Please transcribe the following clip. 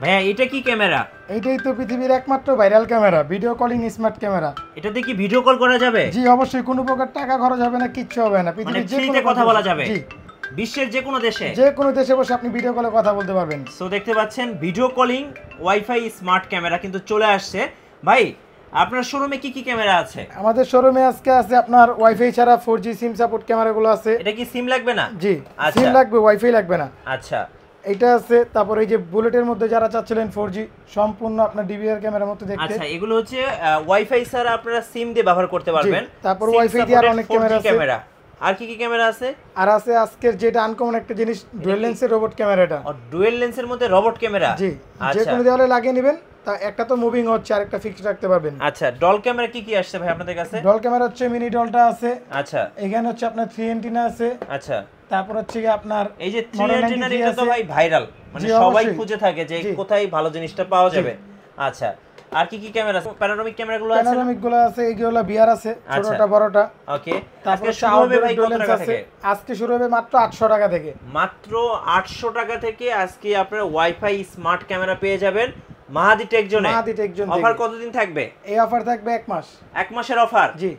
ভাইয়া এটা কি ক্যামেরা? এইটাই তো পৃথিবীর একমাত্র viral camera, video calling smart camera. এটাতে কি ভিডিও কল করা যাবে? জি অবশ্যই, কোনো প্রকার টাকা খরচ হবে না, কিচ্ছু হবে না। মানে পৃথিবীর যে ফ্রিতে কোনো কথা বলা যাবে? জি, বিশ্বের যে কোনো দেশে? যে কোনো দেশে বসে আপনি ভিডিও কলে কথা বলতে পারবেন। সো দেখতে পাচ্ছেন video calling wifi smart camera কিন্তু চলে আসছে। ভাই আপনার শোরুমে কি কি ক্যামেরা আছে? আমাদের শোরুমে আজকে আছে আপনার ওয়াইফাই ছাড়া 4G সিম সাপোর্ট ক্যামেরাগুলো আছে। এটা কি সিম লাগবে না? জি, আচ্ছা। সিম লাগবে, ওয়াইফাই লাগবে না। আচ্ছা, এটা আছে। তারপর এই যে বুলেটের মধ্যে যারা চাচ্ছিলেন 4G সম্পূর্ণ আপনার ডিভিআর ক্যামেরার মতো দেখতে। আচ্ছা এগুলো হচ্ছে ওয়াইফাই ছাড়া আপনারা সিম দিয়ে ব্যবহার করতে পারবেন। তারপর ওয়াইফাই দিয়ে আর অনেক ক্যামেরা আছে। আর কি কি ক্যামেরা আছে? আর আছে আজকের যেটা আনকমন একটা জিনিস, ডুয়াল লেন্সের রোবট ক্যামেরাটা। আর ডুয়াল লেন্সের মধ্যে রোবট ক্যামেরা? জি, যে আচ্ছা কোনো দেওয়ালে লাগিয়ে নেবেন, তা একটা তো মুভিং হচ্ছে আর একটা ফিক্সড রাখতে পারবেন। আচ্ছা, ডল ক্যামেরা কি কি আসছে ভাই আপনাদের কাছে? ডল ক্যামেরা হচ্ছে মিনি ডলটা আছে। আচ্ছা এখানে হচ্ছে আপনার 3 অ্যান্টেনা আছে। আচ্ছা, তারপর হচ্ছে কি আপনার এই যে 3 অ্যান্টেনার এটা তো ভাই ভাইরাল, মানে জি, সবাই অবশ্যই। খুঁজে থাকে যে জি। কোথায় ভালো জিনিসটা পাওয়া যাবে। আচ্ছা, আর কি কি ক্যামেরা আছে? প্যানোরামিক ক্যামেরাগুলো আছে? প্যানোরামিক গুলো আছে, এইগুলো বিয়ার আছে, আচ্ছা। ছোটটা বড়টা। ওকে, তারপর আজকে শুরু হবে ভাই কত লেন্স টাকা আছে। থেকে? আজকে শুরু হবে মাত্র 800 টাকা থেকে। মাত্র 800 টাকা থেকে আজকে আপনারা ওয়াইফাই স্মার্ট ক্যামেরা পেয়ে যাবেন মাহাদি টেক জোনে। মাহাদি টেক জোন থেকে। অফার কতদিন থাকবে? এই অফার থাকবে 1 মাস। 1 মাসের অফার? জি।